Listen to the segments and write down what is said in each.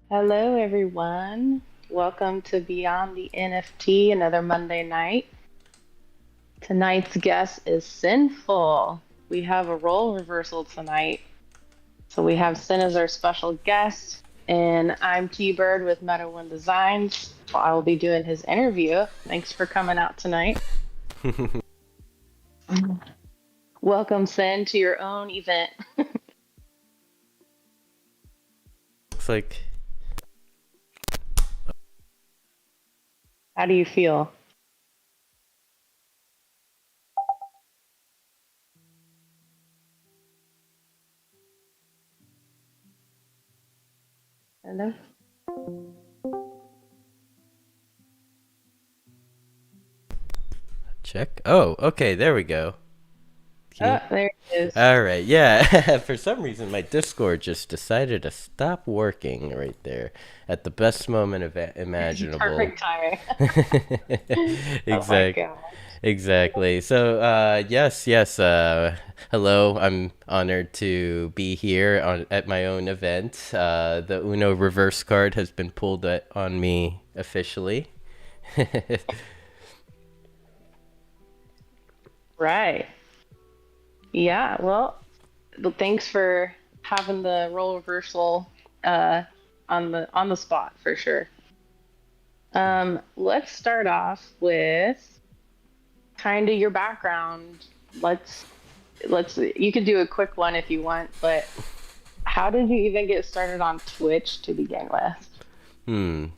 Hello, everyone. Welcome to Beyond the NFT, another Monday night. Tonight's guest is Sinful. We have a role reversal tonight. So we have Sin as our special guest, and I'm T Bird with Meta One Designs. I will be doing his interview. Thanks for coming out tonight. Welcome, Sin, to your own event. Looks like How do you feel? Hello? check. Oh, okay, there we go. Can Oh, you? there it is. All right, yeah. For some reason, my Discord just decided to stop working right there at the best moment imaginable. Perfect timing. Oh my exact, God. exactly. So, yes. Hello. I'm honored to be here at my own event. The Uno reverse card has been pulled on me officially. Right. Yeah, thanks for having the role reversal uh, on the spot for sure. Let's start off with kind of your background. Let's let's you can do a quick one if you want, but how did you even get started on Twitch to begin with?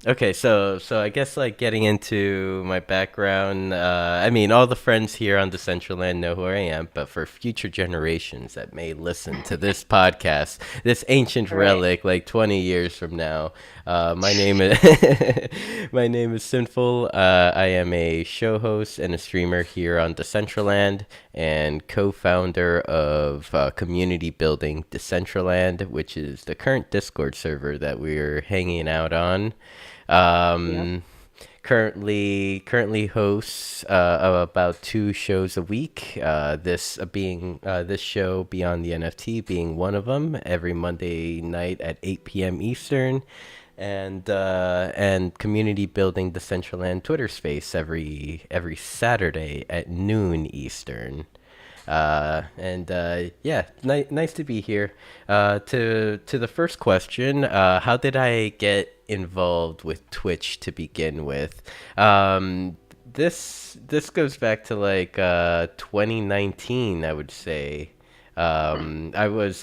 Okay, so I guess like getting into my background, I mean all the friends here on Decentraland know who I am, but for future generations that may listen to this podcast, this ancient Right. relic like 20 years from now, my name is my name is Sinful. I am a show host and a streamer here on Decentraland and co-founder of community building Decentraland, which is the current Discord server that we're hanging out on. Yep. Um, currently hosts about two shows a week. This show Beyond the NFT being one of them every Monday night at 8 p.m. Eastern, and community building the Decentraland Twitter space every Saturday at noon Eastern. And Yeah, nice to be here. To the first question, how did I get involved with Twitch to begin with? This goes back to like 2019, I would say. I was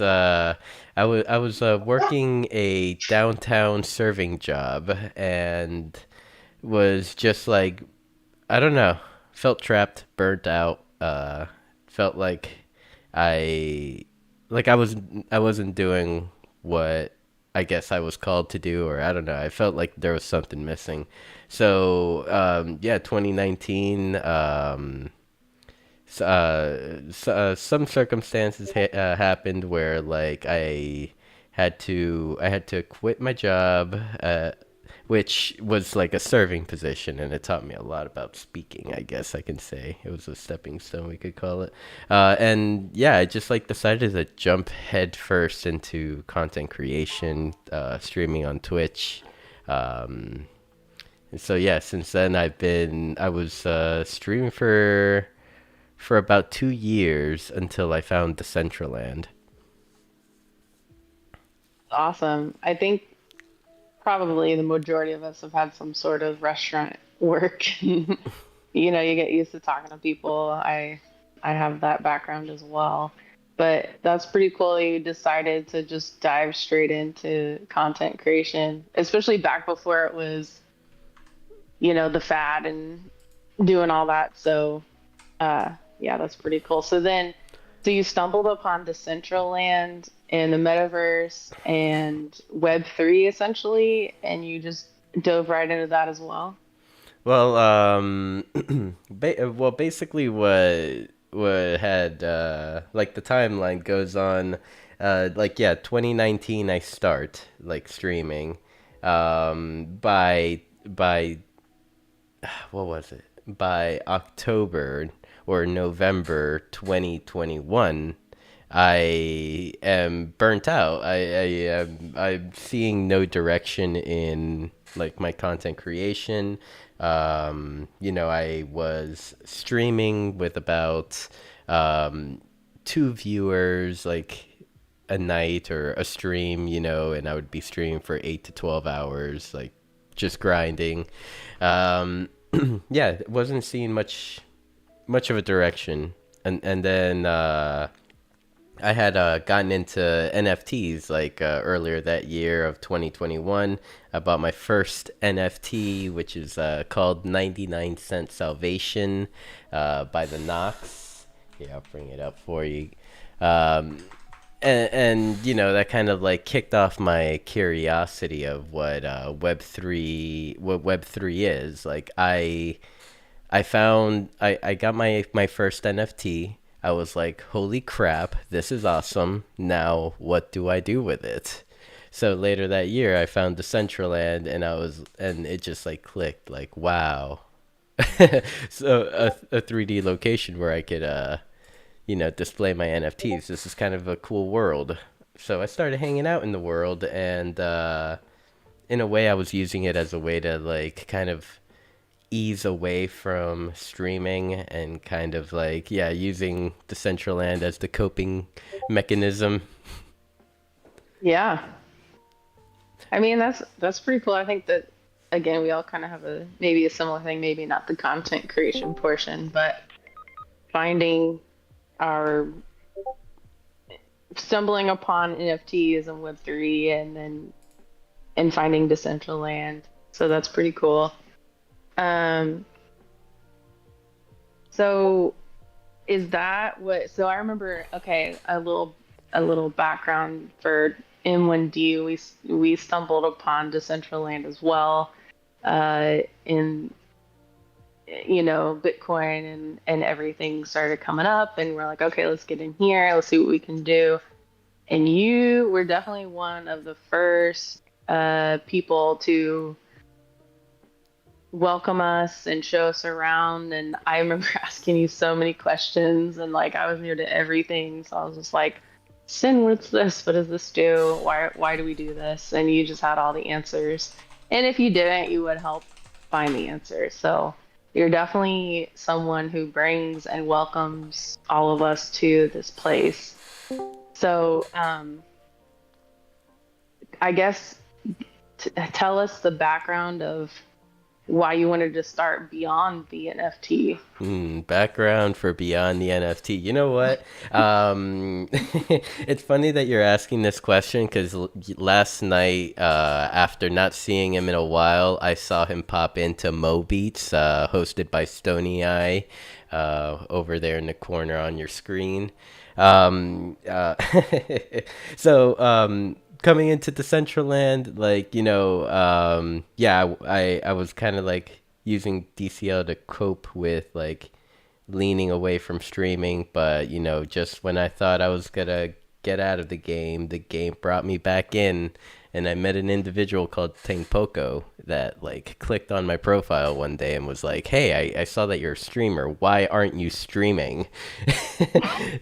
working a downtown serving job and was just like, I don't know, felt trapped, burnt out. Felt like I I wasn't doing what I guess I was called to do, or I don't know. I felt like there was something missing. So yeah, 2019. Some circumstances happened where like I had to quit my job, which was like a serving position, and it taught me a lot about speaking. I guess I can say it was a stepping stone, we could call it. And yeah, I just like decided to jump head first into content creation, streaming on Twitch. Um, and so yeah, since then I was streaming for about 2 years until I found Decentraland. Awesome. I think probably the majority of us have had some sort of restaurant work. You get used to talking to people. I have that background as well. But that's pretty cool you decided to just dive straight into content creation, especially back before it was, the fad and doing all that. So, yeah, that's pretty cool. So you stumbled upon Decentraland and the metaverse and Web3 essentially, and you just dove right into that as well. Well, basically, what had like the timeline goes on, like yeah, 2019 I start like streaming, by what was it? By October or November 2021, I am burnt out. I'm seeing no direction in like my content creation. I was streaming with about um, two viewers like a night or a stream, and I would be streaming for 8 to 12 hours, like just grinding. Um, yeah, wasn't seeing much of a direction, and then I had gotten into NFTs like earlier that year of 2021. I bought my first NFT, which is called 99 Cent Salvation by the Knox. Yeah, I'll bring it up for you. Um, and that kind of like kicked off my curiosity of what Web3 is. Like I got my first NFT. I was like, holy crap, this is awesome. Now what do I do with it? So later that year I found Decentraland, and it just like clicked, like wow. So a 3D location where I could display my NFTs. This is kind of a cool world. So I started hanging out in the world, and in a way I was using it as a way to like kind of ease away from streaming and kind of like using Decentraland as the coping mechanism. Yeah. I mean, that's pretty cool. I think that again, we all kind of have a maybe a similar thing, maybe not the content creation portion, but finding our stumbling upon NFTs and Web3 and finding Decentraland. So that's pretty cool. Um, so is that what, so I remember, okay, a little background for M1D. We stumbled upon Decentraland as well, in Bitcoin and everything started coming up, and we're like, okay, let's get in here, let's see what we can do. And you were definitely one of the first people to welcome us and show us around. And I remember asking you so many questions, and like I was new to everything, so I was just like, Sin, what's this? What does this do? Why do we do this? And you just had all the answers. And if you didn't, you would help find the answers. So you're definitely someone who brings and welcomes all of us to this place. So I guess tell us the background of why you wanted to start beyond the NFT. Background for Beyond the NFT. You know what? It's funny that you're asking this question because last night, after not seeing him in a while, I saw him pop into Mo Beats, hosted by Stony Eye, over there in the corner on your screen. Um, uh, so, coming into Decentraland, like, yeah, I was kind of like using DCL to cope with like leaning away from streaming, but just when I thought I was gonna get out of the game brought me back in, and I met an individual called Poco that like clicked on my profile one day and was like, "Hey, I saw that you're a streamer. Why aren't you streaming?"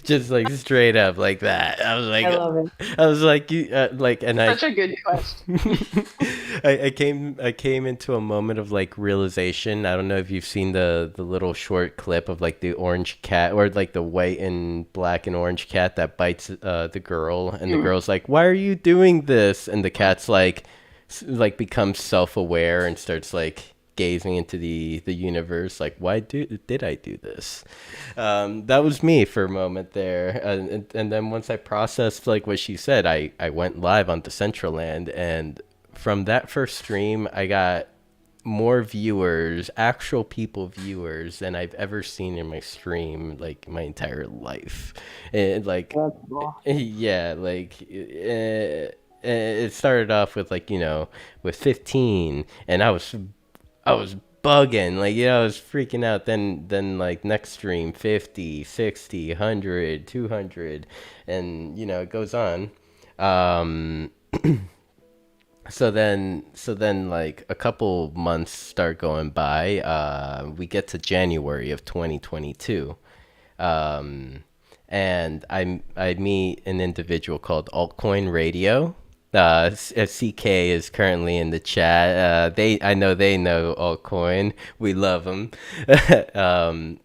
Just like straight up like that. I love it. I was like, you like, and I Such a good question. I came into a moment of like realization. I don't know if you've seen the little short clip of like the orange cat, or like the white and black and orange cat that bites the girl, and the girl's like, "Why are you doing this?" And the cat's like becomes self-aware and starts like gazing into the universe, like, why did I do this? That was me for a moment there, and then once I processed like what she said, I went live on Decentraland, and from that first stream I got more viewers, actual people viewers, than I've ever seen in my stream like my entire life. And like, That's cool. yeah, like it started off with like, with 15, and I was bugging, like, I was freaking out. Then like next stream 50, 60, 100, 200, and it goes on. um so then like a couple months start going by. We get to January of 2022. um and I meet an individual called Altcoin Radio. CK is currently in the chat. I know they know Altcoin. We love him.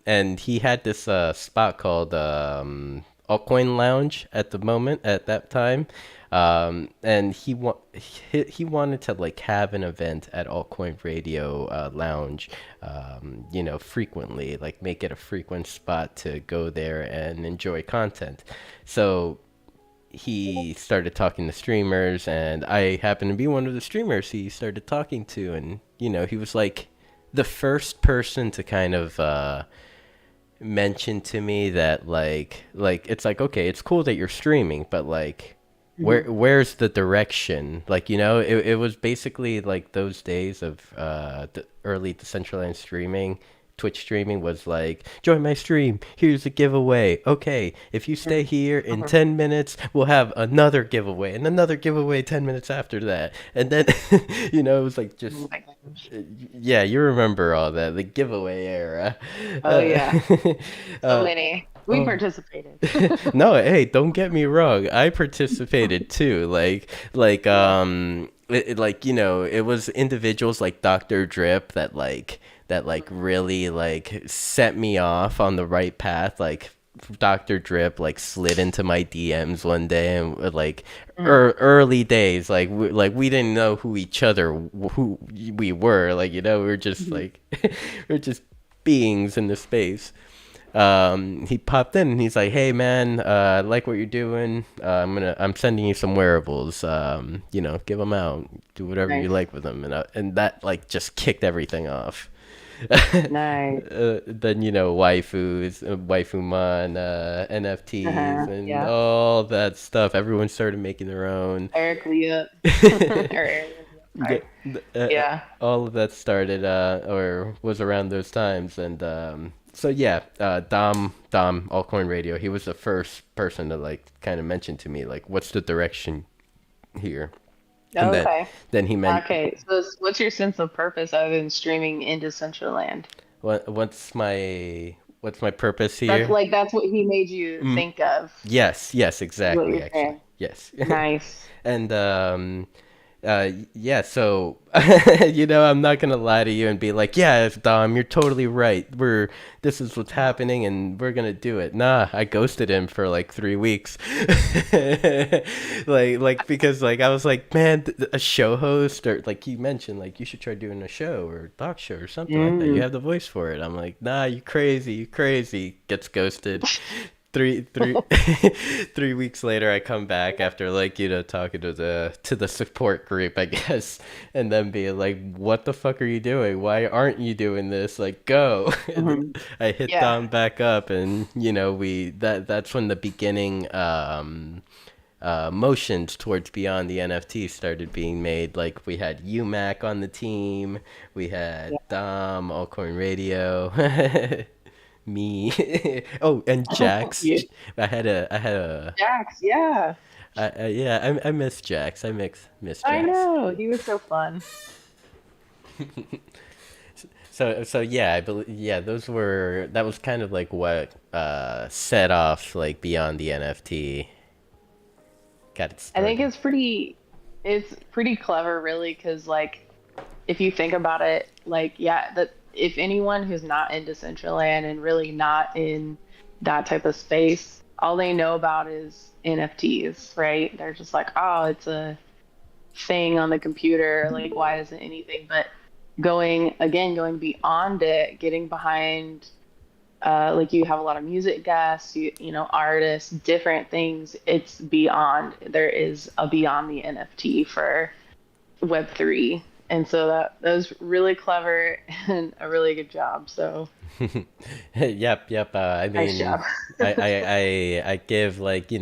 And he had this spot called Altcoin Lounge at the moment at that time. And he wanted to like have an event at Altcoin Radio Lounge, frequently, like make it a frequent spot to go there and enjoy content. So he started talking to streamers, and I happened to be one of the streamers he started talking to, and he was like the first person to kind of mention to me that like it's like, okay, it's cool that you're streaming, but like where's the direction? Like, it was basically like those days of the early Decentraland streaming. Twitch streaming was like, join my stream, here's a giveaway. Okay, if you stay here in 10 minutes, we'll have another giveaway and another giveaway 10 minutes after that. And then, it was like just, Oh my gosh. yeah, you remember all that, the giveaway era. Oh yeah. So uh, many. We oh. participated. No, hey, don't get me wrong. I participated too. It was individuals like Dr. Drip that really like set me off on the right path. Like Dr. Drip like slid into my DMs one day, and like early days, we didn't know who we were. Like, we were just like we are just beings in the space. He popped in and he's like, "Hey man, I like what you're doing. I'm sending you some wearables. Give them out. Do whatever you Nice. like with them." And that like just kicked everything off. Nice. Then waifus, waifumon, NFTs, and Yeah. all that stuff. Everyone started making their own. Eric Leah. Or Eric. Yeah, Sorry. Yeah. all of that started or was around those times, and so yeah, Dom Allcoin Radio, he was the first person to like kind of mention to me like, what's the direction here. And Okay. then he meant, Okay. So what's your sense of purpose other than streaming into Decentraland? what's my purpose That's here. like that's what he made you think of. Yes, Is what exactly, you're actually, saying. yes. Nice. And yeah, so I'm not gonna lie to you and be like, yeah, Dom, you're totally right. This is what's happening, and we're gonna do it. Nah, I ghosted him for like 3 weeks, because like I was like, man, a show host, or like he mentioned, like you should try doing a show or a talk show or something like that. You Mm. have the voice for it. I'm like, nah, you crazy, you crazy. Gets ghosted. Three 3 weeks later, I come back after like talking to the support group, I guess, and then being like, what the fuck are you doing? Why aren't you doing this? Like, go. And Hmm. I hit Yeah. Dom back up, and that's when the beginning motions towards Beyond the NFT started being made. Like, we had UMAC on the team, we had Yeah. Dom Allcoin Radio, me. Oh, and Jax. Yeah. I had a Jax. Yeah. yeah, I miss Jax. Miss I Jax. know. He was so fun. So yeah, I believe, yeah, that was kind of like what set off like Beyond the NFT, got it I think started. it's pretty clever, really, because like if you think about it, like yeah, that if anyone who's not in Decentraland and really not in that type of space, all they know about is NFTs, right? They're just like, oh, it's a thing on the computer. Like, why isn't anything? But going beyond it, getting behind, like you have a lot of music guests, artists, different things. It's beyond. There is a beyond the NFT for Web3, and so that was really clever and a really good job. So Yep. I nice mean, job. I give like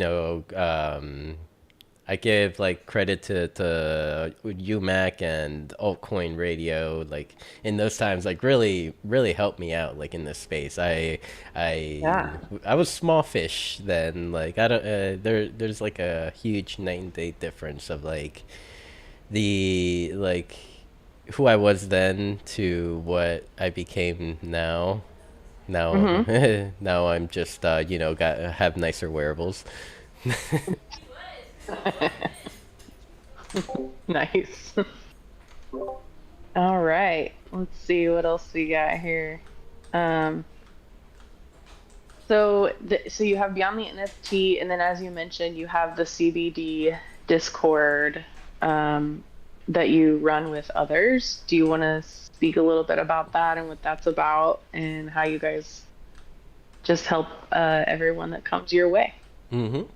I give like credit to UMAC and Altcoin Radio, like in those times, like really helped me out like in this space. I Yeah. I was small fish then. Like I don't there's like a huge night and day difference of like the like who I was then to what I became now. Now, Mm-hmm. now I'm just got have nicer wearables. Nice. All right. Let's see what else we got here. Um, so you have Beyond the NFT, and then as you mentioned, you have the CBD Discord um, that you run with others. Do you want to speak a little bit about that and what that's about, and how you guys just help everyone that comes your way?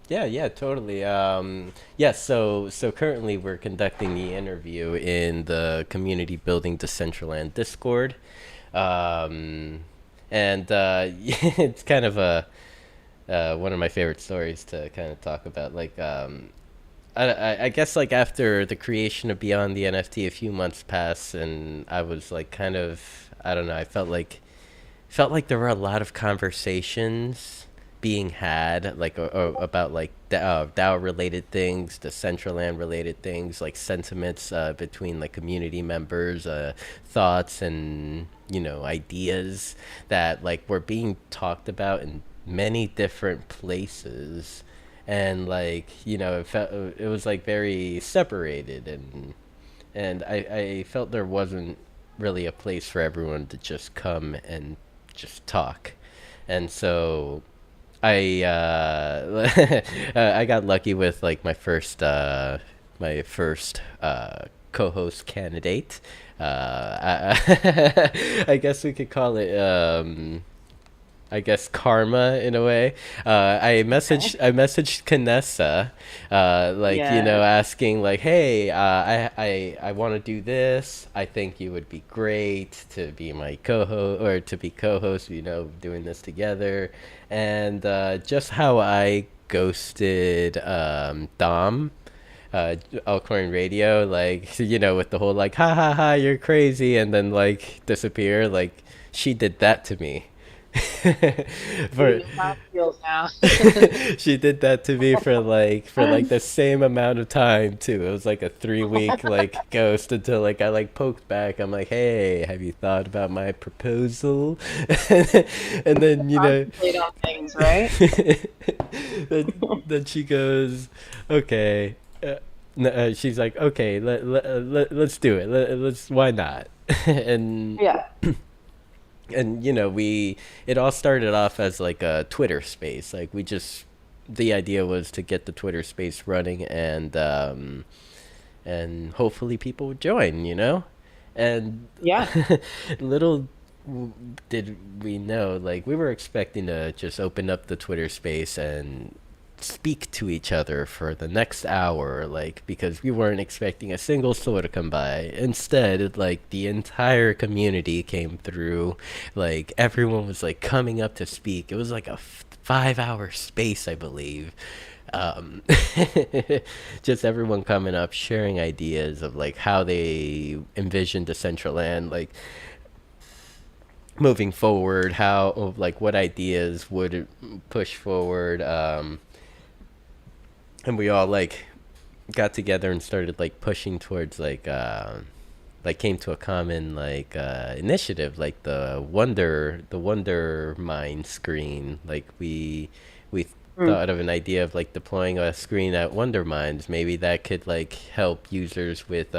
Yeah, yeah, totally. Yeah, so currently we're conducting the interview in the community building Decentraland Discord. Um, and it's kind of a one of my favorite stories to kind of talk about. Like, I guess like after the creation of Beyond the NFT, a few months passed, and I was like kind of, I don't know, I felt like there were a lot of conversations being had like about like DAO related things, the Decentraland related things, like sentiments between like community members, thoughts and ideas that like were being talked about in many different places, and like it was like very separated, and I felt there wasn't really a place for everyone to just come and just talk. And so I I got lucky with like my first co-host candidate. I guess we could call it I guess karma in a way. Okay. I messaged Kanessa, like Yes. asking like, hey, I want to do this. I think you would be great to be my co-host or to be co-host. Doing this together, and just how I ghosted Dom. Alcorn Radio, like with the whole like, ha ha ha, you're crazy, and then like disappear. Like she did that to me. You for know how it feels now. She did that to me for like the same amount of time too. It was like a 3 week like ghost until like I like poked back. I'm like, hey, have you thought about my proposal? And then Contemplate on things, right? then she goes, okay. She's like, okay, let's do it. Let's why not? and Yeah. and we it all started off as like a Twitter space. Like we just the idea was to get the Twitter space running, and hopefully people would join. And Yeah. little did we know, like we were expecting to just open up the Twitter space and speak to each other for the next hour, like because we weren't expecting a single soul to come by. Instead, like the entire community came through, like everyone was like coming up to speak. It was like a 5 hour space, I believe. um just everyone coming up sharing ideas of like how they envisioned Decentraland, like moving forward, how like what ideas would it push forward. And we all like got together and started like pushing towards like came to a common like initiative, like the Wonder Mind screen. Like we Mm. thought of an idea of like deploying a screen at Wonder Minds. Maybe that could like help users with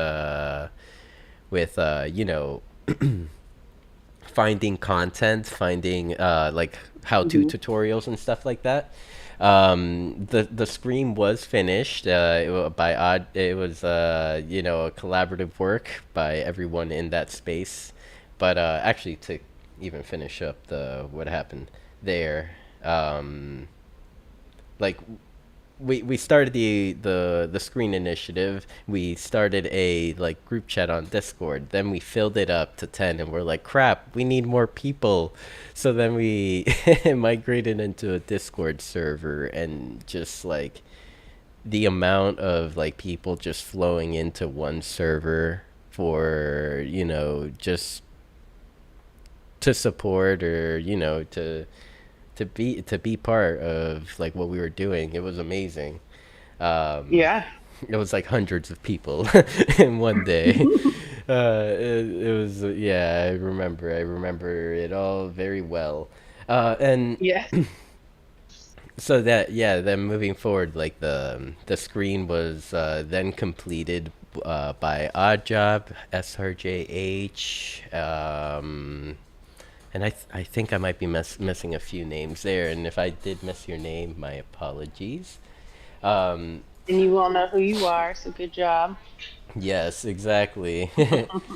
finding content, finding like how-to Hmm. tutorials and stuff like that. The screen was finished by odd. It was a collaborative work by everyone in that space. But actually, to even finish up the what happened there, um, like we started the screen initiative. We started a like group chat on Discord. Then we filled it up to 10, and we're like, crap, we need more people. So then we migrated into a Discord server, and just like the amount of like people just flowing into one server for just to support, or to be part of like what we were doing. It was amazing. um Yeah. it was like hundreds of people in one day. It was yeah. I remember it all very well. And Yeah. so that yeah, then moving forward, like the screen was then completed by Oddjob, SRJH, and I think I might be missing a few names there, and if I did miss your name, my apologies. Um, And you all know who you are, so good job. yes, exactly.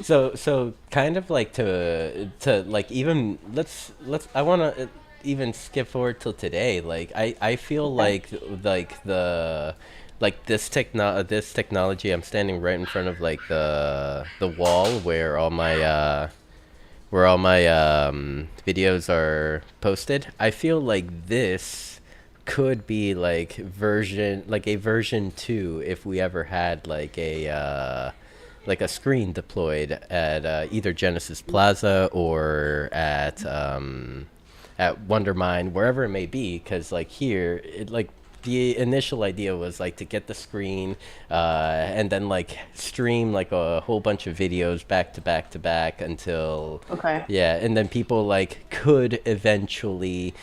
So kind of like to like even let's I want to even skip forward till today. Like I feel Okay. like the like this technology. I'm standing right in front of like the wall where all my videos are posted. I feel like this could be like a version 2 if we ever had like a screen deployed at either Genesis Plaza or at Wondermine, wherever it may be, because like here it like the initial idea was like to get the screen and then like stream like a whole bunch of videos back to back to back until Okay. yeah, and then people like could eventually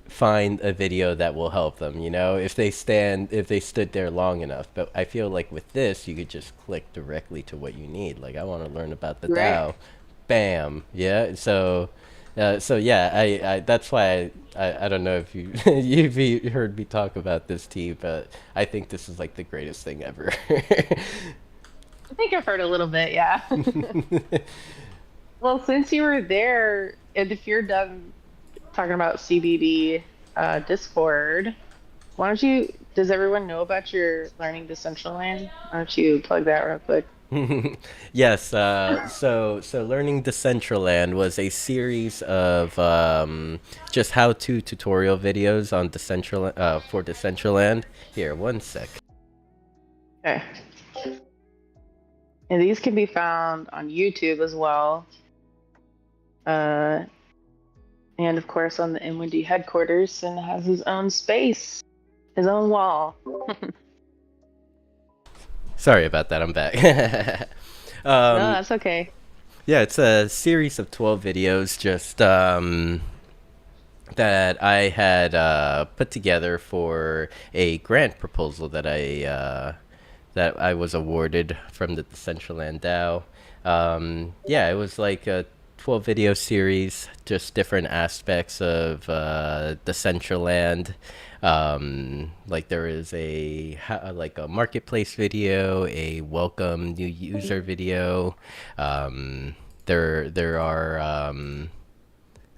find a video that will help them, you know, if they stood there long enough. But I feel like with this you could just click directly to what you need. Like I want to learn about the Right. DAO. Bam. Yeah. So yeah, I that's why I don't know if you you've heard me talk about this tea, but I think this is like the greatest thing ever. I think I've heard a little bit, yeah. Well, since you were there, and if you're done talking about CBD Discord, why don't you, does everyone know about your Learning Decentraland? Why don't you plug that real quick? Yes, so learning Decentraland was a series of just how-to tutorial videos on for Decentraland. Here, one sec. Okay. And these can be found on YouTube as well. Uh, and of course on the M1D headquarters, and has his own space, his own wall. Sorry about that. I'm back. No, um, that's okay. yeah, it's a series of 12 videos, just that I had put together for a grant proposal that I was awarded from the Decentraland DAO. Yeah, it was like a 12 video series, just different aspects of Decentraland. Like there is like a marketplace video, a welcome new user video. There are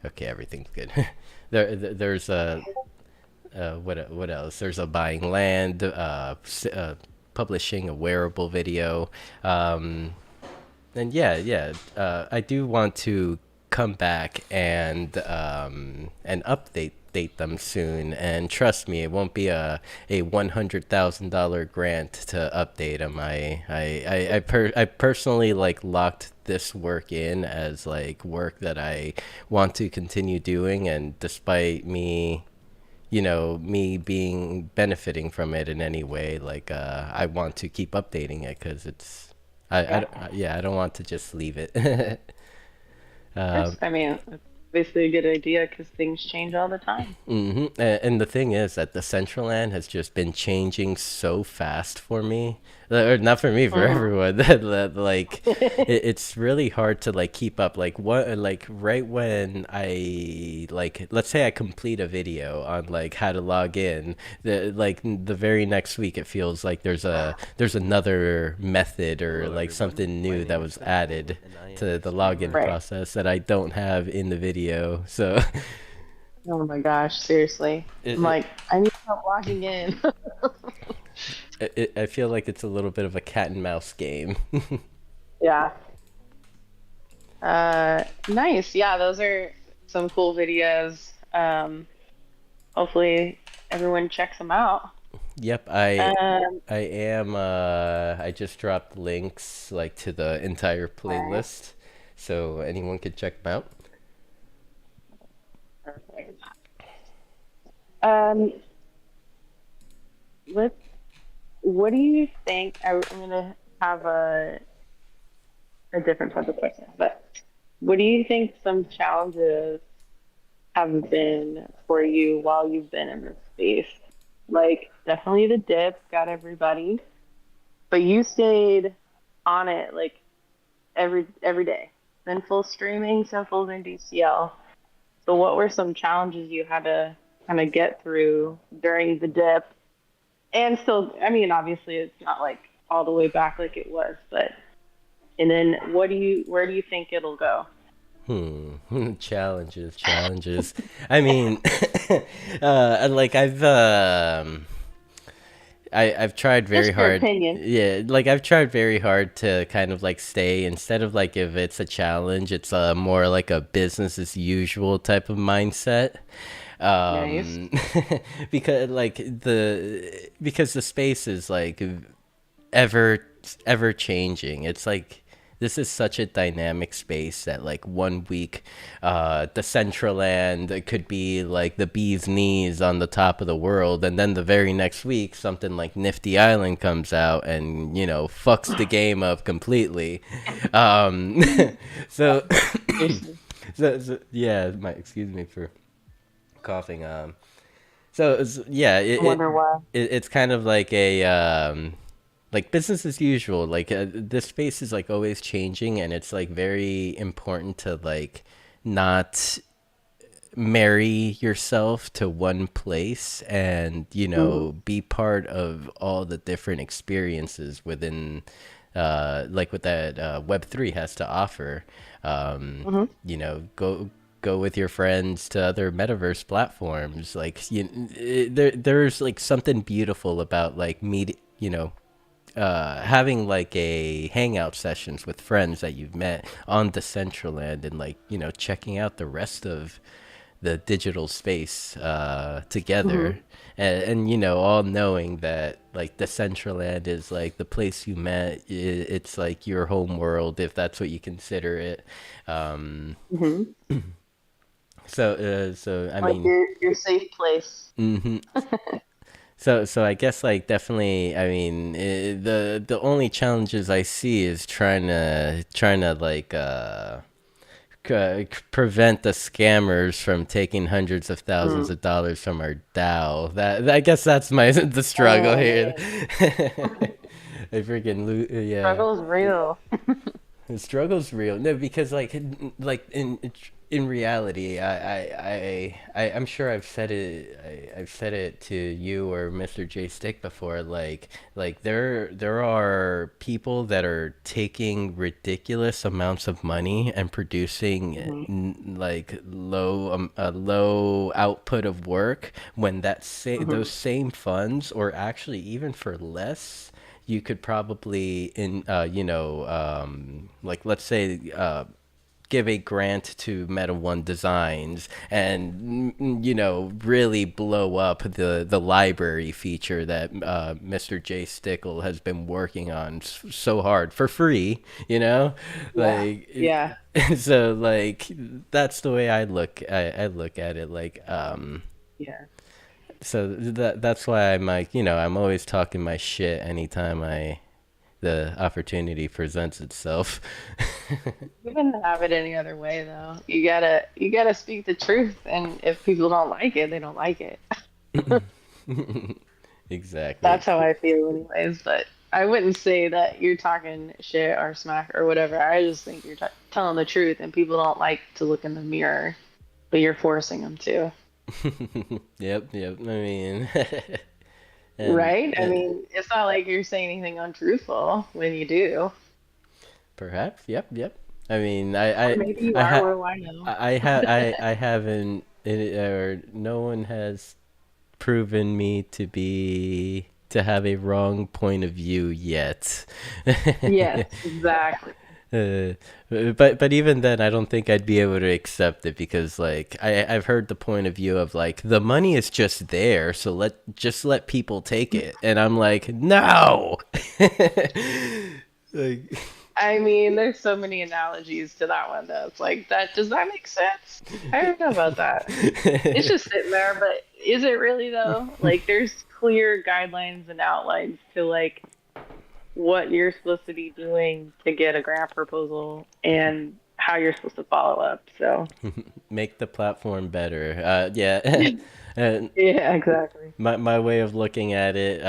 okay, everything's good. There's a what else? There's a buying land, publishing a wearable video, and I do want to come back and update them soon. And trust me, it won't be a $100,000 grant to update them. I personally like locked this work in as like work that I want to continue doing, and despite me me being benefiting from it in any way, like I want to keep updating it because it's Yeah. yeah, I don't want to just leave it. Yes, um, I mean, it's basically a good idea because things change all the time. And the thing is that the Central Land has just been changing so fast for me, or not for me, for Hmm. everyone. That like, it's really hard to like keep up. Like what, like right when I like, let's say I complete a video on like how to log in, the very next week it feels like there's another method or Hello, like everyone. something My new that name is was Senful, added and I am to a the streamer. login Right. process that I don't have in the video. So Oh my gosh, seriously. I'm it, like, I need help logging in. I feel like it's a little bit of a cat and mouse game. Yeah. Nice. Yeah, those are some cool videos. Hopefully everyone checks them out. Yep, Um, I am I just dropped links like to the entire alright, playlist so anyone could check them out. perfect. Um, let's, what do you think? I'm gonna have a different type of question. But what do you think some challenges have been for you while you've been in this space? Like, definitely the dip got everybody, but you stayed on it like every day. Sinful streaming, Sinful in DCL. So, what were some challenges you had to kind of get through during the dip? And still, I mean, obviously, it's not like all the way back like it was, but and then where do you think it'll go? Challenges. I mean, like I've tried very Just your hard. opinion. Yeah, like I've tried very hard to kind of like stay instead of like if it's a challenge, it's more like a business as usual type of mindset. Nice. Um, because the space is like ever ever changing. It's like this is such a dynamic space that like one week Decentraland could be like the bee's knees on the top of the world, and then the very next week something like Nifty Island comes out and fucks the game up completely. um so Seriously. so yeah, my excuse me for coughing. So yeah, I wonder why. it's kind of like a like business as usual. Like this space is like always changing, and it's like very important to like not marry yourself to one place, and Mm-hmm. be part of all the different experiences within like what that Web3 has to offer. Mm-hmm. Go with your friends to other metaverse platforms. Like there's like something beautiful about like having like a hangout sessions with friends that you've met on Decentraland, and like checking out the rest of the digital space Mm-hmm. together, and all knowing that like Decentraland is like the place you met. It's like your home world, if that's what you consider it. um Mm-hmm. so I Like mean, your safe place. mhm. So I guess like definitely, I mean, the only challenges I see is trying to like prevent the scammers from taking hundreds of thousands Mm. of dollars from our DAO. That I guess that's my the struggle Oh here. man, I freaking yeah. struggle's real. The struggle's real. No, because like in reality, I'm sure I've said it to you or Mr. J Stick before. Like there are people that are taking ridiculous amounts of money and producing Mm-hmm. like a low output of work, when Mm-hmm. those same funds, or actually even for less, you could probably like let's say give a grant to Meta One Designs, and really blow up the library feature that Mr. J Stickle has been working on so hard for free, Yeah. like Yeah. so like that's the way I look at it, like Yeah. so that's why I'm like, I'm always talking my shit anytime the opportunity presents itself. You couldn't have it any other way though. You gotta speak the truth, and if people don't like it, they don't like it. Exactly. That's how I feel, anyways. But I wouldn't say that you're talking shit or smack or whatever. I just think you're telling the truth, and people don't like to look in the mirror, but you're forcing them to. Yep. I mean, and Right? I mean, it's not like you're saying anything untruthful when you do. perhaps, yep. I mean, Or maybe you I are, ha what do I know? I haven't, or no one has proven me to have a wrong point of view yet. Yes, exactly. Uh, but even then, I don't think I'd be able to accept it, because like I've heard the point of view of like the money is just there, so let people take it, and I'm like, no. Like, I mean, there's so many analogies to that one though. It's like that. Does that make sense? I don't know about that. It's just sitting there, but is it really though? Like, there's clear guidelines and outlines to like what you're supposed to be doing to get a grant proposal and how you're supposed to follow up. So, Make the platform better. Yeah. And yeah, exactly. my way of looking at it,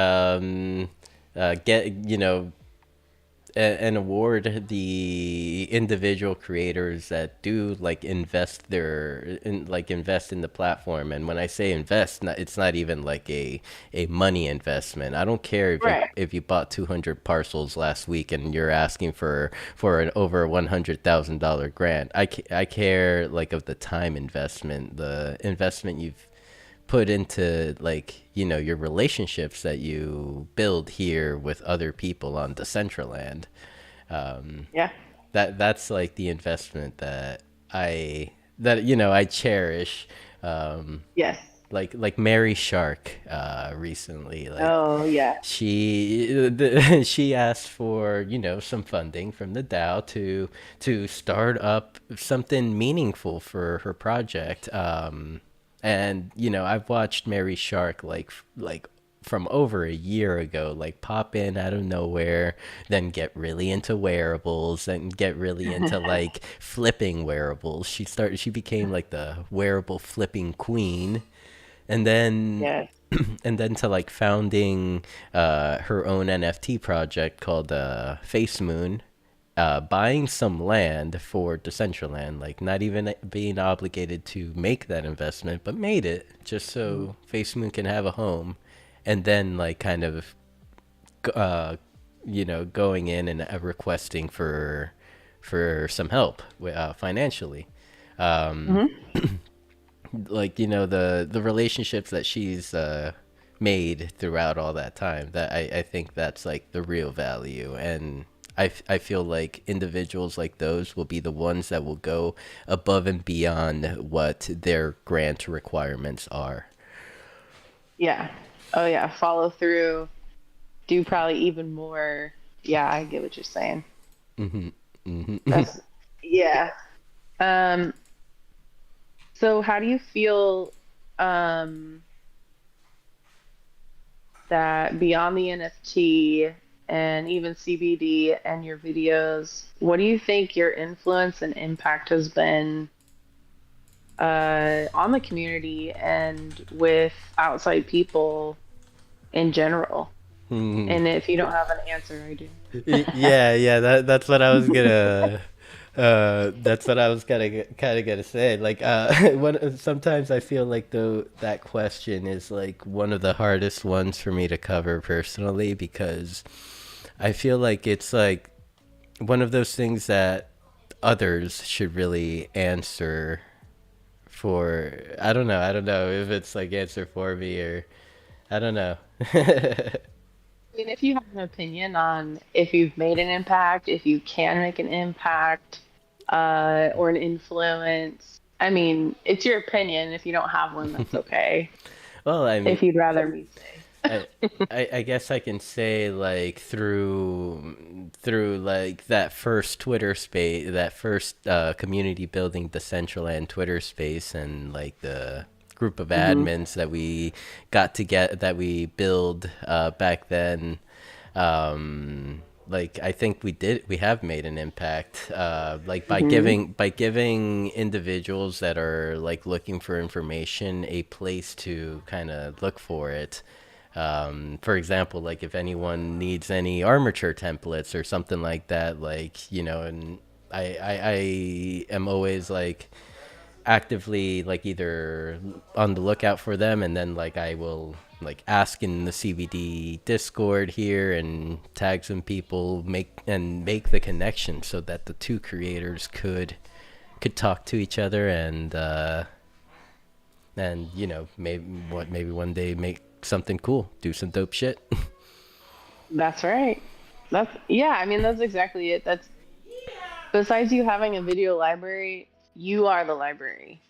get and award the individual creators that do like invest in the platform. And when I say invest, it's not even like a money investment. I don't care if Right. you bought 200 parcels last week and you're asking for an over $100,000 grant. I care like of the time investment, the investment you've put into like your relationships that you build here with other people on Decentraland. um Yeah. that's like the investment that I cherish. um Yes. like Mary Shark recently, like Oh, yeah. she asked for some funding from the DAO to start up something meaningful for her project. And I've watched Mary Shark like from over a year ago, like pop in out of nowhere, then get really into wearables, and get really into like flipping wearables. She became like the wearable flipping queen. And then Yes. and then to like founding her own NFT project called Face Moon, buying some land for Decentraland, like not even being obligated to make that investment, but made it just so Face Moon can have a home. And then like kind of uh, going in and requesting for some help financially. Um, Hmm. like the relationships that she's made throughout all that time, that I think that's like the real value. And I feel like individuals like those will be the ones that will go above and beyond what their grant requirements are. Yeah. Oh, yeah. Follow through. Do probably even more. Yeah, I get what you're saying. Hmm. Hmm. That's, yeah. Um, so how do you feel um that beyond the NFT and even CBD and your videos, what do you think your influence and impact has been on the community and with outside people in general? And if you don't have an answer, I do. Yeah, yeah, that's what I was gonna that's what I was kind of gonna say. Like, sometimes I feel like though that question is like one of the hardest ones for me to cover personally, because I feel like it's like one of those things that others should really answer for. I don't know if it's like answer for me, or I don't know. I mean, if you have an opinion on if you've made an impact, if you can make an impact, or an influence, I mean, it's your opinion. If you don't have one, that's okay. Well, I mean, If you'd rather me say. I, I guess I can say like through like that first Twitter space, that first community building Decentraland Twitter space, and like the group of Hmm. admins that we got to get that we build back then. Like I think we have made an impact, like by Hmm. giving individuals that are like looking for information a place to kind of look for it. For example, like if anyone needs any armature templates or something like that, like and I am always like actively like either on the lookout for them, and then like I will like ask in the CBD Discord here and tag some people, make the connection so that the two creators could talk to each other, and maybe one day make something cool, do some dope shit. That's right. That's, yeah, I mean, that's exactly it. That's, besides you having a video library, you are the library.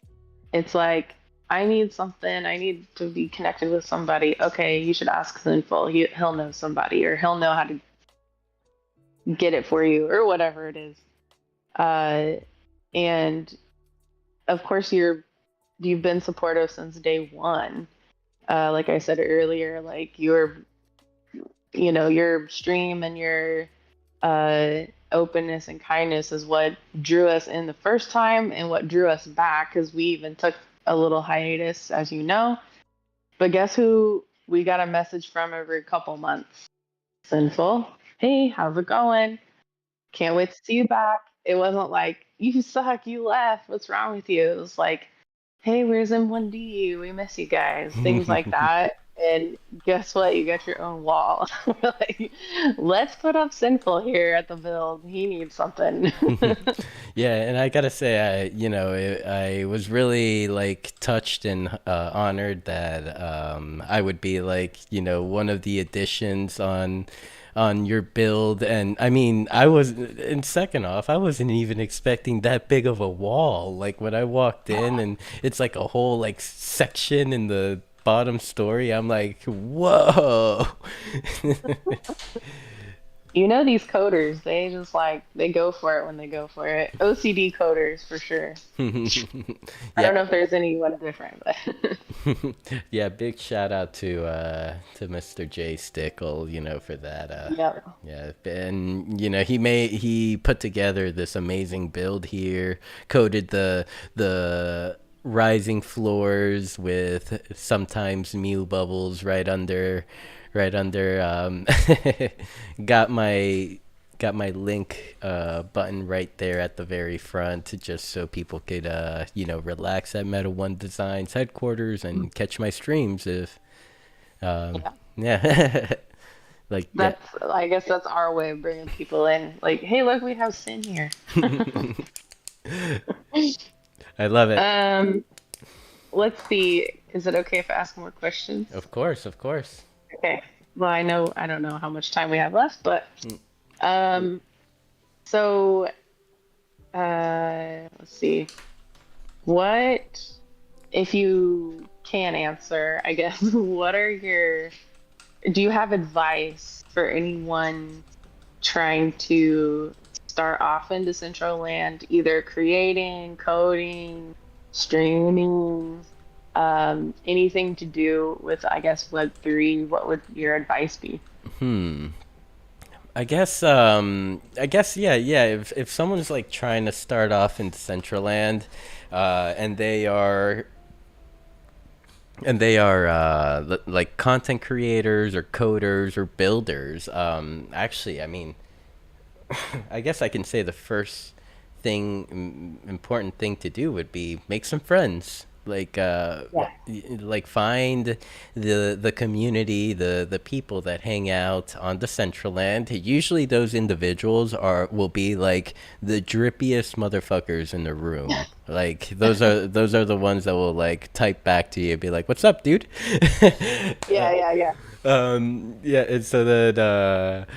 It's like, I need something, I need to be connected with somebody. Okay, you should ask Sinful. He'll know somebody, or he'll know how to get it for you, or whatever it is. Uh, and of course, you've been supportive since day one. Like I said earlier, like you're your stream and your uh, openness and kindness is what drew us in the first time and what drew us back because we even took a little hiatus, as you know. But guess who we got a message from every couple months? Sinful. Hey, how's it going? Can't wait to see you back. It wasn't like, you suck, you left, what's wrong with you? It was like, hey, where's M1D? We miss you guys. Things like that. And guess what? You got your own wall. Like, let's put up Sinful here at the build. He needs something. Yeah, and I gotta say, I was really like touched and honored that I would be like, one of the additions on your build. And I mean, and second off, I wasn't even expecting that big of a wall. Like when I walked in, and it's like a whole like section in the bottom story. I'm like, whoa. These coders, they just like, they go for it when they go for it. OCD coders for sure. I Yeah. don't know if there's anyone different, but Yeah, big shout out to Mr. J Stickle, for that. yeah. Yeah, and he put together this amazing build here, coated the rising floors with sometimes Mew bubbles right under got my got my link button right there at the very front, just so people could relax at Meta One Designs headquarters and catch my streams if Yeah. yeah. Like, yeah. I guess that's our way of bringing people in. Like, hey, look, we have Sin here. I love it. Um, let's see. Is it okay if I ask more questions? Of course, of course. Okay. Well, I don't know how much time we have left, but Mm. um, so let's see. What, if you can answer, I guess, do you have advice for anyone trying to start off in Decentraland, either creating, coding, streaming, anything to do with, I guess, Web3? What would your advice be? Hmm. I guess yeah. If someone's like trying to start off in Decentraland, and they are like content creators or coders or builders. Actually, I mean, I guess I can say the first important thing to do would be make some friends. Like Yeah. like find the community, the people that hang out on the Central Land. Usually those individuals will be like the drippiest motherfuckers in the room. Like those are the ones that will like type back to you and be like, "What's up, dude?" Yeah, yeah, yeah. Yeah, and so that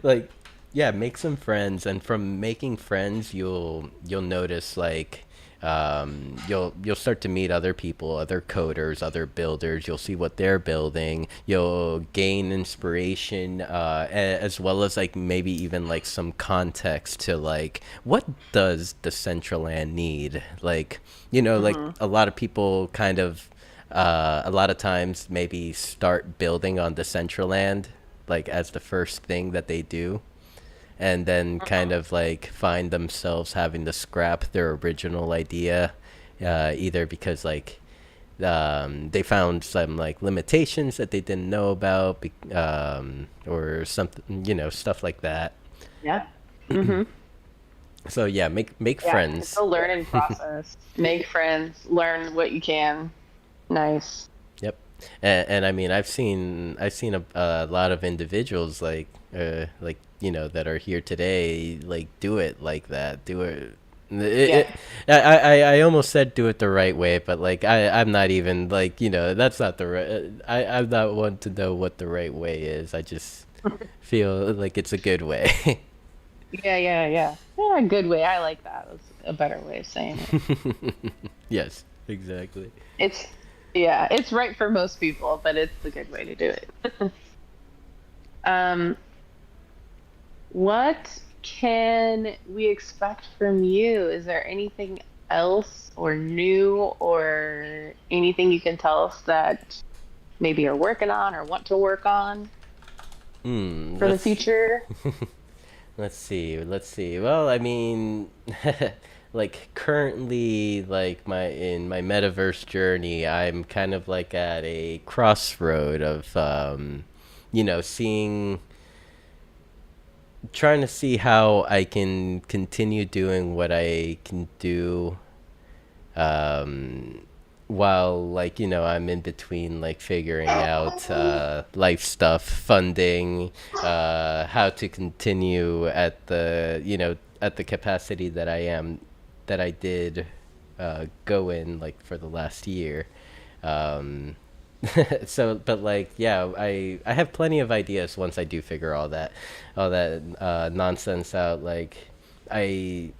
like, yeah, make some friends, and from making friends you'll notice like you'll start to meet other people, other coders, other builders. You'll see what they're building. You'll gain inspiration, as well as like maybe even like some context to like, what does the Central Land need? Like, like Hmm. a lot of people kind of a lot of times maybe start building on Decentraland like as the first thing that they do, and then kind Hmm. of like find themselves having to scrap their original idea, either because like they found some like limitations that they didn't know about, or something, stuff like that. Yeah. Hmm. So yeah, make Yeah, it's friends. a learning process. Make friends, learn what you can. Nice. Yep. And I mean, I've seen a lot of individuals like that are here today, like do it like that, do it. Yeah. I almost said do it the right way, but like I'm not even like, that's not the right. I'm not one to know what the right way is. I just feel like it's a good way. Yeah, yeah, yeah. Yeah, a good way. I like that. That's a better way of saying it. Yes, exactly. It's yeah, it's right for most people, but it's a good way to do it. Um, what can we expect from you? Is there anything else or new or anything you can tell us that maybe you're working on or want to work on? for the Let's future? let's see. Let's see. Well, I mean, like currently, like my metaverse journey, I'm kind of like at a crossroad of, seeing, trying to see how I can continue doing what I can do, um, while, like, I'm in between, like, figuring out life stuff, funding, how to continue at the capacity that I did go in, like, for the last year. um, so, but, like, yeah, I have plenty of ideas once I do figure all that nonsense out. Like, I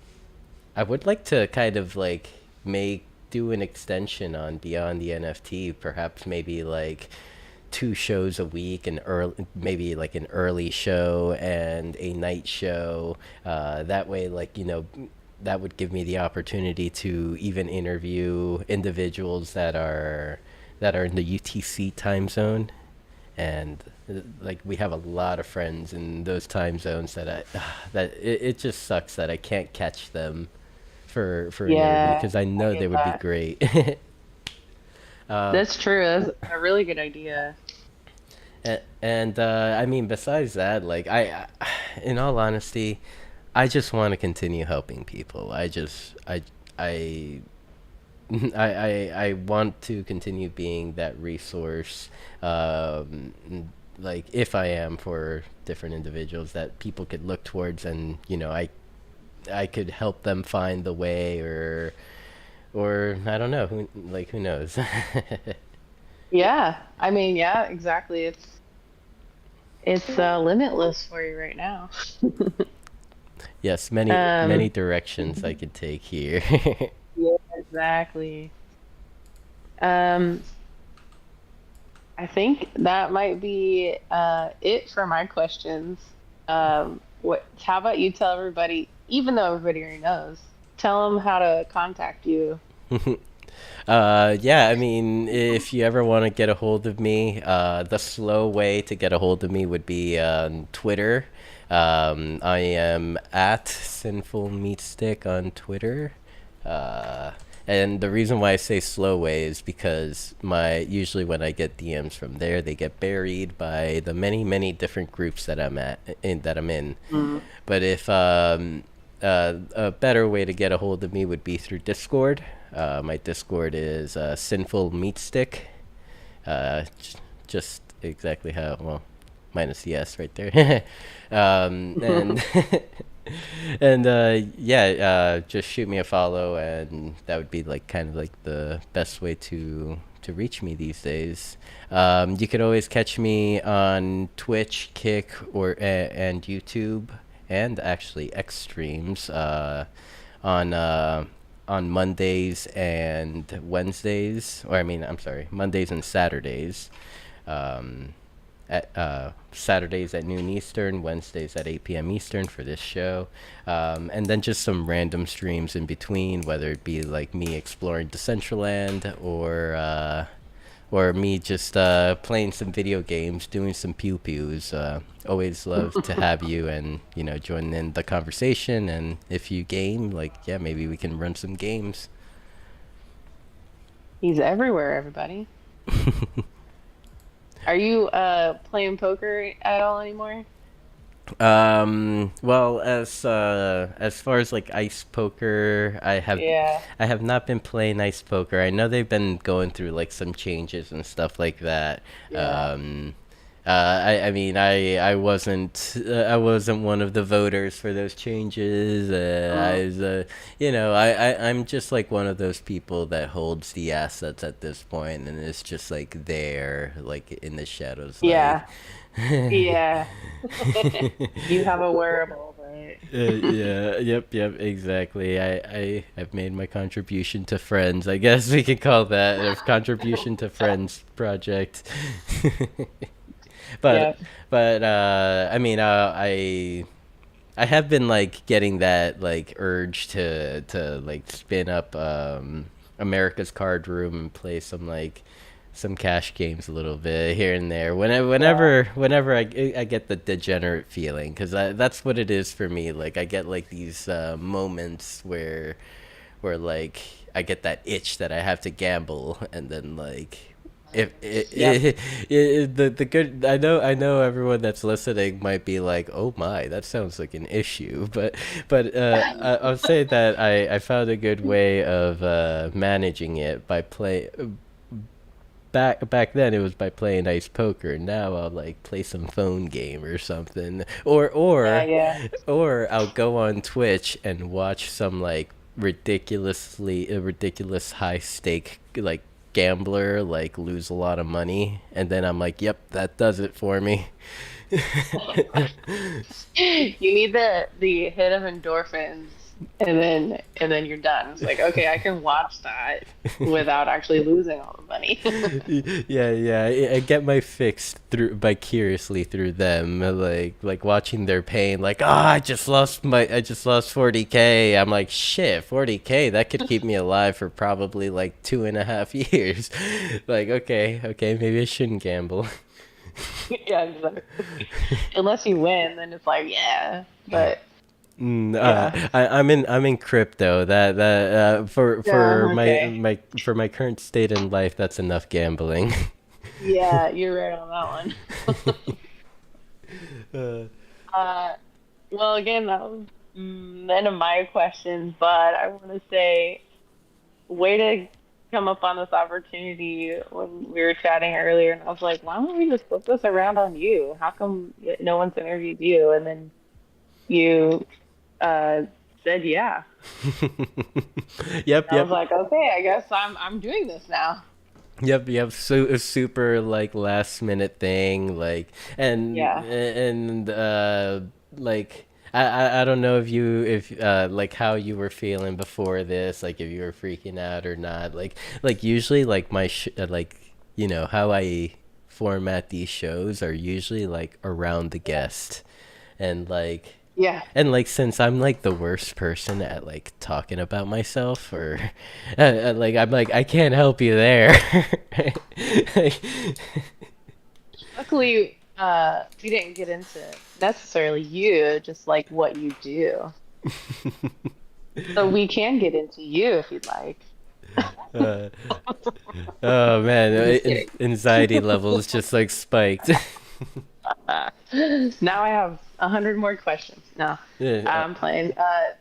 I would like to kind of like make do an extension on Beyond the NFT, perhaps maybe like two shows a week, and early, maybe like an early show and a night show. That way, like, that would give me the opportunity to even interview individuals that are in the UTC time zone. And like, we have a lot of friends in those time zones that it just sucks that I can't catch them for an interview, Yeah, because I I know they get would be that. great. um, That's true. That's a really good idea. and I mean, besides that, like, in all honesty, I just want to continue helping people. I I want to continue being that resource, like, if I am, for different individuals that people could look towards, and I could help them find the way, or I don't know, who knows. Yeah, I mean, yeah, exactly. It's limitless for you right now. Yes, many many Um, directions I could take here. yeah, exactly. Um, I think that might be it for my questions. How about you tell everybody, even though everybody already knows, tell them how to contact you. Yeah, I mean, if you ever want to get a hold of me, the slow way to get a hold of me would be on Twitter. I am at SinfulMeatStick on Twitter. Uh, and the reason why I say slow way is because usually when I get DMs from there, they get buried by the many, many different groups that I'm in. Mm. But if a better way to get a hold of me would be through Discord. My Discord is Sinful Meat Stick. Just exactly how, well, minus the S right there. And and yeah, just shoot me a follow, and that would be like kind of like the best way to reach me these days. You could always catch me on Twitch, Kick, and YouTube, and actually X streams, on Mondays and Wednesdays, or I mean, I'm sorry, Mondays and Saturdays. Um, at Saturdays at noon Eastern, Wednesdays at 8 p.m. Eastern for this show, and then just some random streams in between, whether it be like me exploring Decentraland, or me just playing some video games, doing some pew pews. Always love to have you, and join in the conversation. And if you game, like, yeah, maybe we can run some games. He's everywhere, everybody. Are you playing poker at all anymore? Well, as far as like ice poker, Yeah, I have not been playing ice poker. I know they've been going through like some changes and stuff like that. yeah. Um, I mean, I wasn't one of the voters for those changes. Mm. I'm just like one of those people that holds the assets at this point, and it's just like there, like in the shadows, like. Yeah, yeah. You have a wearable, right? Yeah, yep, exactly. I've made my contribution to Friends. I guess we could call that a contribution to Friends project. but Yep. I mean, I have been like getting that like urge to like spin up America's Card Room and play some cash games a little bit here and there. Yeah. Whenever I get the degenerate feeling, because that's what it is for me. Like I get like these moments where like I get that itch that I have to gamble, and then like if Yep. the good I know everyone that's listening might be like, oh my, that sounds like an issue, but I'll say that I found a good way of managing it by play back then it was by playing ice poker. Now I'll like play some phone game or something, Yeah, yeah. or I'll go on Twitch and watch some like ridiculous high stake like gambler like lose a lot of money, and then I'm like, yep, that does it for me. You need the hit of endorphins, and then you're done. It's like, okay, I can watch that without actually losing all the money. Yeah. I get my fix through vicariously through them, like watching their pain. Like, ah, I just lost 40K. I'm like, shit, 40K. That could keep me alive for probably like 2.5 years. Like, okay, maybe I shouldn't gamble. Yeah, exactly. Unless you win, then it's like, yeah. But yeah. I'm in crypto. For Yeah, okay. for my current state in life, that's enough gambling. Yeah, you're right on that one. uh, Uh, well, again, that was the end of my questions, but I want to say, way to come up on this opportunity when we were chatting earlier, and I was like, why don't we just flip this around on you? How come no one's interviewed you? And then you uh, said, yeah. yep, I was yep. like, okay, I guess I'm doing this now. Yep. So a super like last minute thing, like Yeah. like I don't know if like how you were feeling before this, like if you were freaking out or not. Like usually like like how I format these shows are usually like around the Yeah. guest, and like Yeah. since I'm like the worst person at like talking about myself, or like I'm like I can't help you there. Luckily, we didn't get into necessarily you, just like what you do. So we can get into you if you'd like. uh, oh man, I'm just kidding. anxiety levels just like spiked. Now I have 100 more questions. No, Yeah, I'm playing.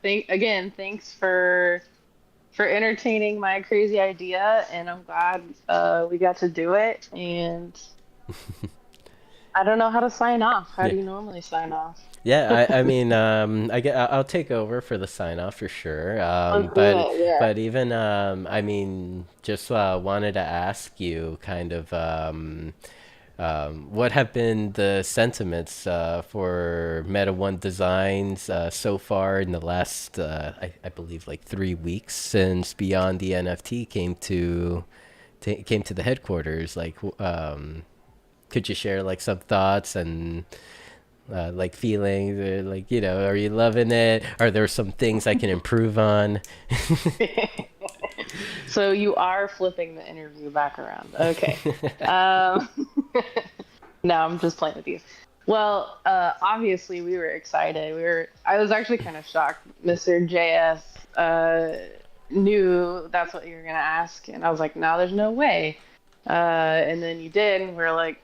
Thanks for entertaining my crazy idea, and I'm glad we got to do it. And I don't know how to sign off. How yeah. do you normally sign off? I mean, I'll take over for the sign off for sure. Let's do it. Yeah. But even, I mean, just wanted to ask you kind of, what have been the sentiments for Meta One Designs so far in the last, I believe, like 3 weeks since Beyond the NFT came to the headquarters? Like, could you share like some thoughts and like feelings, or like are you loving it? Are there some things I can improve on? So you are flipping the interview back around. Okay. Um, no, I'm just playing with you. Well, obviously we were excited. I was actually kind of shocked. Mr. JS knew that's what you were gonna ask, and I was like, no, there's no way. And then you did, and we are like,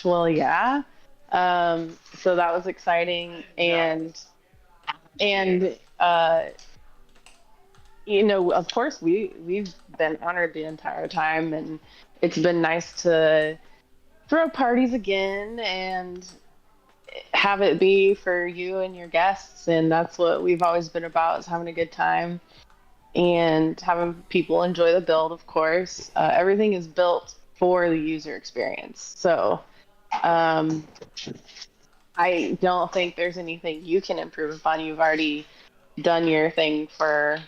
well, yeah. So that was exciting, and of course we've been honored the entire time, and it's been nice to throw parties again and have it be for you and your guests, and that's what we've always been about, is having a good time and having people enjoy the build. Of course, everything is built for the user experience, so um, I don't think there's anything you can improve upon. You've already done your thing for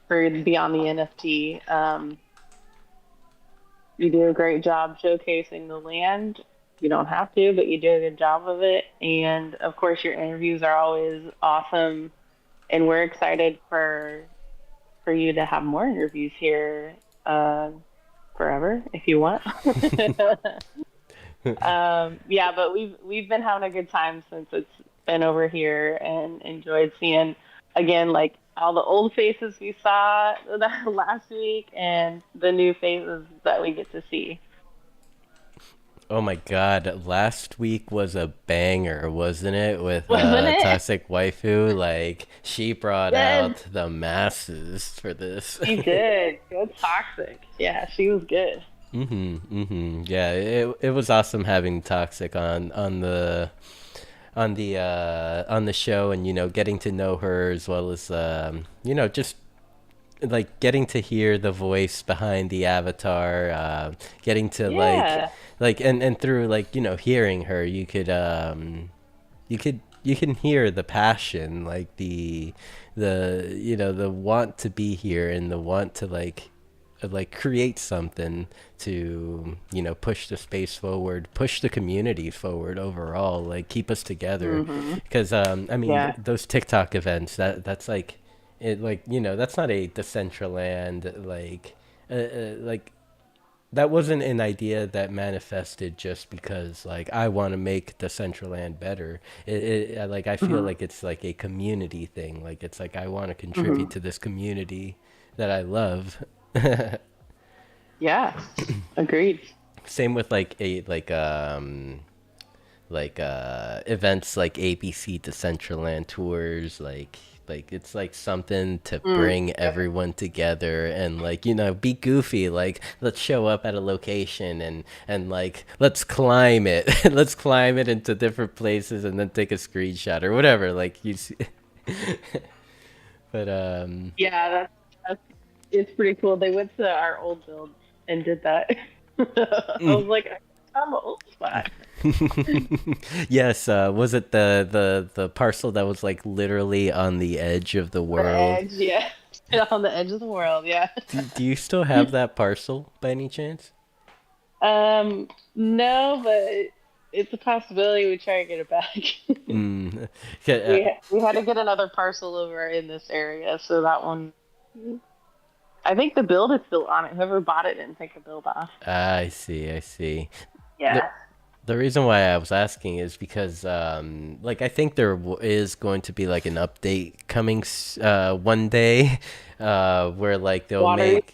Beyond the NFT. You do a great job showcasing the land. You don't have to, but you do a good job of it. And of course, your interviews are always awesome. And we're excited for you to have more interviews here forever if you want. Yeah, but we've been having a good time since it's been over here and enjoyed seeing again like all the old faces we saw that last week and the new faces that we get to see. Oh my god, last week was a banger, wasn't it? With Wasn't it? Toxic Waifu, like she brought Yes, out the masses for this. she did. She was toxic. Yeah, she was good. Yeah, it was awesome having Toxic on the show, and getting to know her, as well as just like getting to hear the voice behind the avatar, getting to Yeah. and through hearing her, you can hear the passion, like the want to be here, and the want to create something to push the space forward, push the community forward overall, like keep us together. Mhm. Because I mean, Yeah. those TikTok events, that's like it, like that's not a Decentraland, like that wasn't an idea that manifested just because like I want to make the Central Land better. Like I feel Mhm. like it's like a community thing. Like it's like I want to contribute Mhm. to this community that I love. Yeah. Agreed. Same with events like ABC Decentraland tours, like it's like something to Mm. bring everyone together, and be goofy, like let's show up at a location, and like let's climb it. Let's climb it into different places and then take a screenshot or whatever, like you see. But Yeah, that's it's pretty cool. They went to our old build and did that. I was like, I found the old spot. yes, was it the parcel that was like literally on the edge of the The world? edge, yeah. On the edge of the world, yeah. Do you still have that parcel by any chance? No, but it's a possibility we try and get it back. Mm. 'Kay, We had to get another parcel over in this area, so that one. I think the build is still on it. Whoever bought it didn't take the build off. I see, I see. The, Yeah. the reason why I was asking is because, like, I think is going to be like an update coming one day, where like they'll Watery.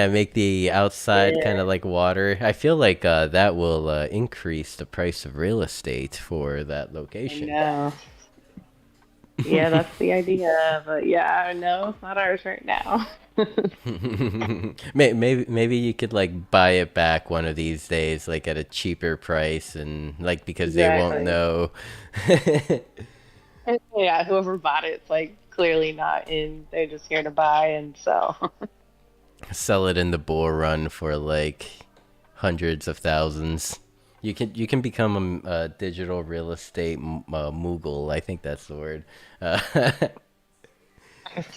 make the outside kind Yeah, of like water. I feel like that will increase the price of real estate for that I location. know. Yeah, that's the idea. But yeah, no, it's not ours right now. Maybe you could like buy it back one of these days, like at a cheaper price, and like because they won't Exactly. know. And, yeah, whoever bought it's like clearly not in. They're just here to buy and sell. Sell it in the bull run for like hundreds of thousands. You can become a digital real estate mogul. I think that's the word.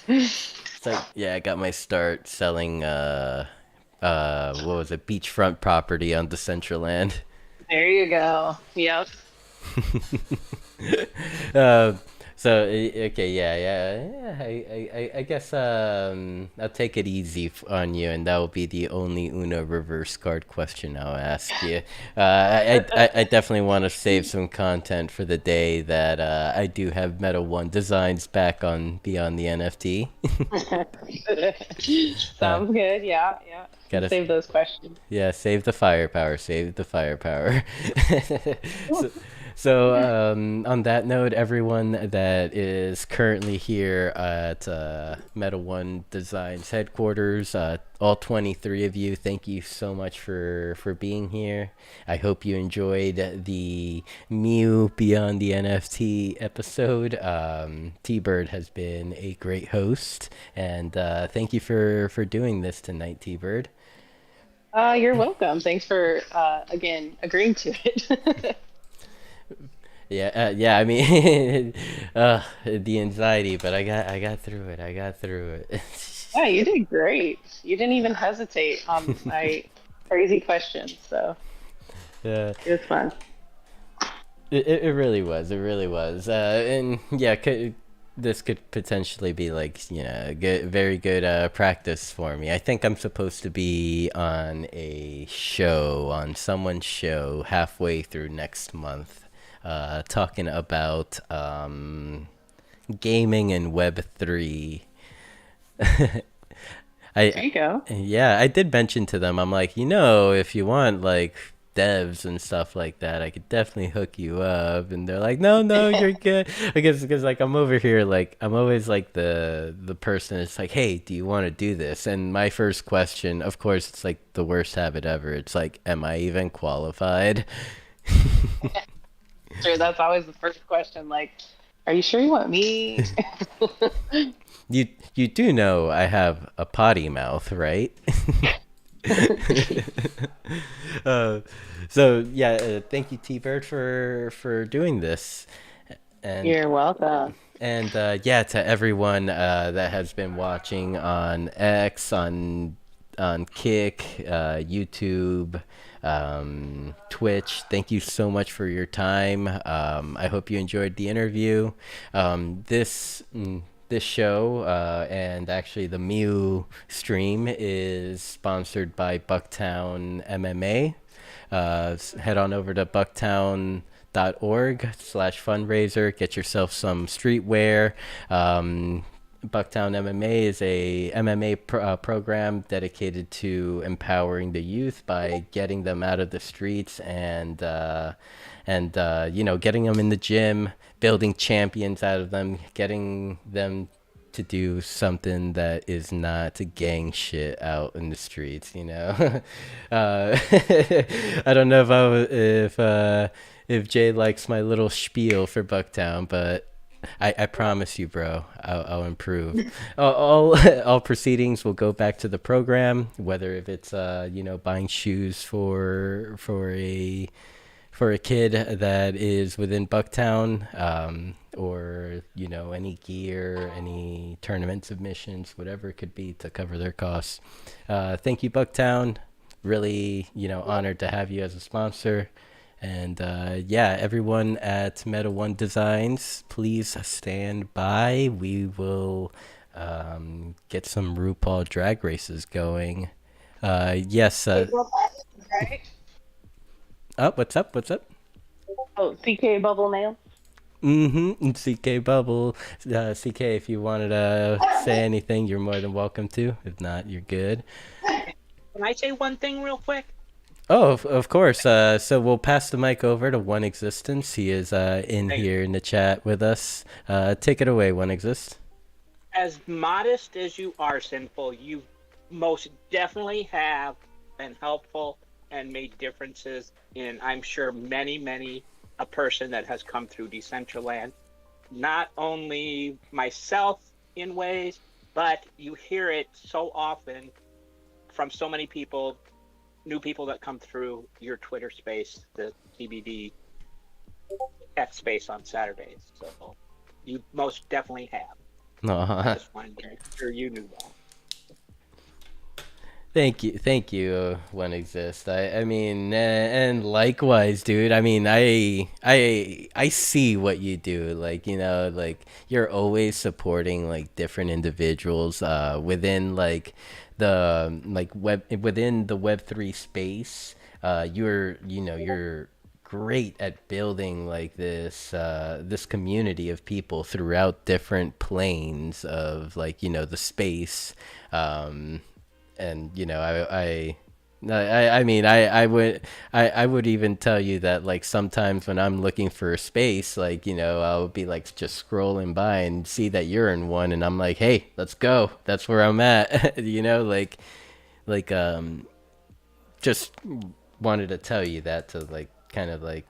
It's like, yeah, I got my start selling what was it, beachfront property on Decentraland. There you go. Yep. uh, okay, yeah. I guess I'll take it easy on you, and that will be the only Una reverse card question I'll ask you. I definitely want to save some content for the day that I do have Meta One designs back on Beyond the NFT. uh, Sounds good. Yeah, yeah. gotta Save those questions. Yeah, save the firepower, save the firepower. so, on that note, everyone that is currently here at Meta One Designs headquarters, all 23 of you, thank you so much for being here. I hope you enjoyed the Mew Beyond the NFT episode. T-Bird has been a great host, and thank you for doing this tonight, T-Bird. You're welcome. Thanks for again agreeing to it. Yeah, yeah. I mean, the anxiety, but I got through it. I got through it. Yeah, you did great. You didn't even hesitate on my crazy questions, so Yeah, it was fun. it really was. It really was. And yeah, this could potentially be like, good, very good practice for me. I think I'm supposed to be on a show, on someone's show, halfway through next month, talking about gaming and Web3. There I you go. Yeah, I did mention to them. I'm like, if you want like devs and stuff like that, I could definitely hook you up. And they're like, no, no, you're good. I guess because like I'm over here, like I'm always like the person that's like, hey, do you want to do this? And my first question, of course, it's like the worst habit ever. It's like, am I even qualified? Sure, that's always the first question. Like, are you sure you want me? You do know I have a potty mouth, right? uh, so yeah, thank you, T Bird, for doing this, and You're welcome. yeah, to everyone that has been watching on X, on Kick, YouTube, Twitch. Thank you so much for your time. I hope you enjoyed the interview. This show and actually the Mew stream is sponsored by Bucktown MMA. Head on over to bucktown.org/fundraiser. Get yourself some streetwear. Bucktown MMA is a MMA program dedicated to empowering the youth by getting them out of the streets and getting them in the gym, building champions out of them, getting them to do something that is not gang shit out in the streets. I don't know if Jay likes my little spiel for Bucktown, but I promise you, bro, I'll improve. All proceedings will go back to the program, whether if it's buying shoes for a kid that is within Bucktown, or any gear, any tournament submissions, whatever it could be to cover their costs. Thank you, Bucktown. Really, honored to have you as a sponsor. And yeah, everyone at Meta One Designs, please stand by. We will get some RuPaul drag races going. Yes. Right? Oh, what's up? What's up? Oh, CK Bubble Nail. Mm-hmm. CK Bubble. CK, if you wanted to say anything, you're more than welcome to. If not, you're good. Can I say one thing real quick? Oh, of course. So we'll pass the mic over to One Existence. He is in Thank here in the chat with us. Take it away, One Exist. As modest as you are, Sinful, you most definitely have been helpful and made differences in, I'm sure, many a person that has come through Decentraland. Not only myself in ways, but you hear it so often from so many people, new people that come through your Twitter space, the CBD X space on Saturdays. So you most definitely have. I just wanted to make sure you knew that. Thank you, One Exist. I mean, and likewise, dude. I mean, I see what you do. Like, like you're always supporting like different individuals within like the within the Web3 space. You're great at building like this community of people throughout different planes of like the space. And I mean, I would even tell you that like sometimes when I'm looking for a space, like I'll be like just scrolling by and see that you're in one, and I'm like, hey, let's go. That's where I'm at. Like just wanted to tell you that to like kind of like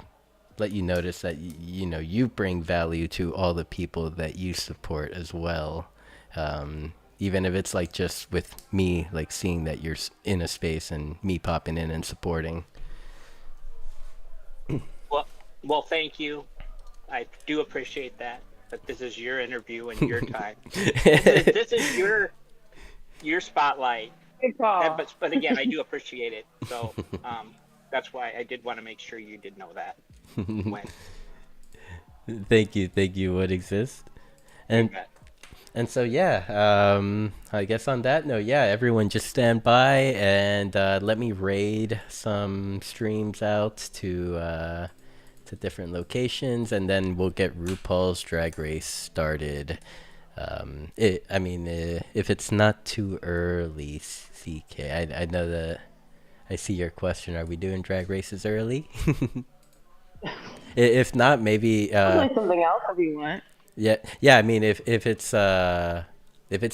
let you notice that you bring value to all the people that you support as well. Even if it's like just with me, like seeing that you're in a space and me popping in and supporting. Well, thank you. I do appreciate that. But this is your interview and your time. This is your spotlight. Good call. But again, I do appreciate it. So that's why I did want to make sure you did know that. When. Thank you. What exists? You And bet. And so yeah, I guess on that note, yeah, everyone just stand by and let me raid some streams out to different locations, and then we'll get RuPaul's Drag Race started. If it's not too early, CK, I know that I see your question. Are we doing drag races early? If not, maybe I'll play something else if you want. yeah, yeah. I mean, if it's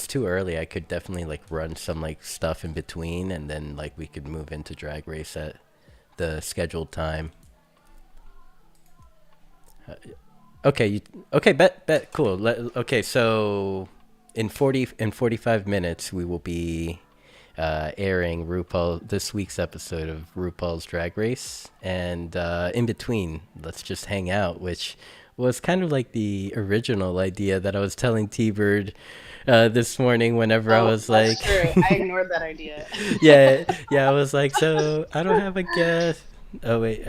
too early, I could definitely like run some like stuff in between, and then like we could move into drag race at the scheduled time. Okay, okay, bet, cool. Okay, so in 45 minutes, we will be airing RuPaul this week's episode of RuPaul's Drag Race, and in between, let's just hang out, which was kind of like the original idea that I was telling T-Bird this morning. Whenever I Oh, was that's like, true. I ignored that idea. yeah, yeah, I was like, so I don't have a guest. Oh wait,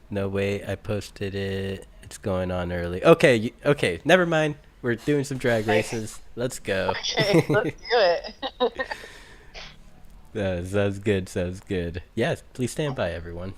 no wait, I posted it. It's going on early. Okay, okay, never mind. We're doing some drag Okay, races. Let's go. okay, let's do it. Sounds good. Sounds good. Yes, please stand by, everyone.